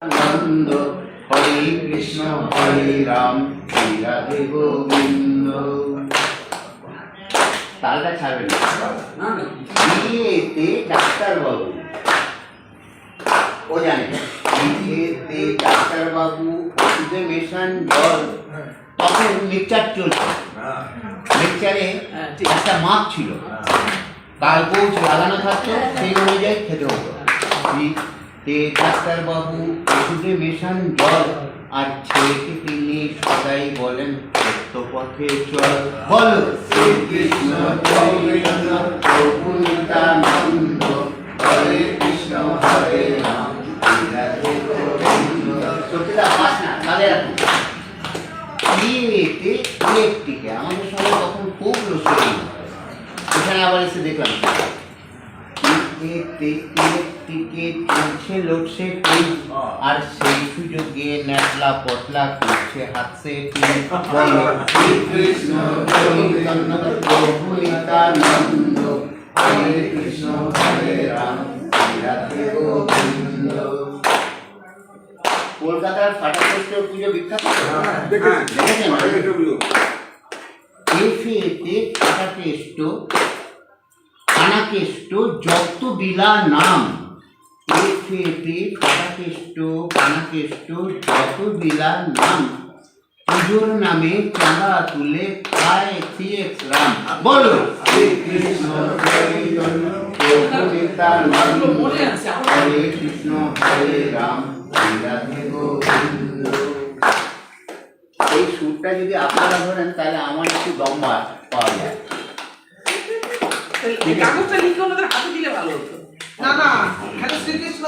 আনন্দ হরে কৃষ্ণ হরে রাম শ্রী রাধে গোবিন্দ। তালটা ছাড়বেন না। বিয়েতে ডাক্তারবাবু, ও জানে বিয়েতে ডাক্তারবাবু ওষুধে মেশান জল, তখন মিক্সচার চলছে। মিক্সচারে একটা মাপ ছিল, কাল পৌঁছ লাগানো থাকতো, সেই অনুযায়ী খেতে হতো। ডাক্তারবাবু ওষুধে মেশান জল, আর ছেলেকে তিনি সদাই বলেন সত্য পথে চল। বল শ্রীকৃষ্ণ চৈতন্য প্রভু নিত্যানন্দ, হরে কৃষ্ণ হরে রাম শ্রী রাধে গোবিন্দ। সত্যিটা পাস না, তাহলে রাখুন। বিয়েতে ইলেকট্রিকে আমাদের সঙ্গে তখন খুব রসই, এখানে আবার এসে দেখলাম ইলেকট্রিকে চলছে লোডশেডিং, আর সেই সুযোগে ন্যাটলা পটলা করছে হাতছে। শ্রীকৃষ্ণ চৈতন্য প্রভু নিত্যানন্দ, হরে কৃষ্ণ হরে রাম শ্রী রাধে গোবিন্দ। কলকাতার ফাটাকেশ্বর পুজো বিখ্যাত, দেখেছেন? এফেতে ফাটাকেষ্ট কানাকেষ্ট যত বিলা নাম, এফেতে ফাটাকেষ্ট কানাকেষ্ট যত বিলা নাম, পুজোর নামে চাঁদা তুলে খায় CX রাম। বলো শ্রীকৃষ্ণ চৈতন্য প্রভু নিত্যানন্দ, হরে কৃষ্ণ হরে রাম শ্রী রাধে গোবিন্দ। এই সুরটা যদি আপনারা ধরেন তাহলে আমার একটু লম্বা পাওয়া যায়। কাগজটা লিখে ওনাদের হাতে দিলে ভালো হতো। না না, শ্রীকৃষ্ণ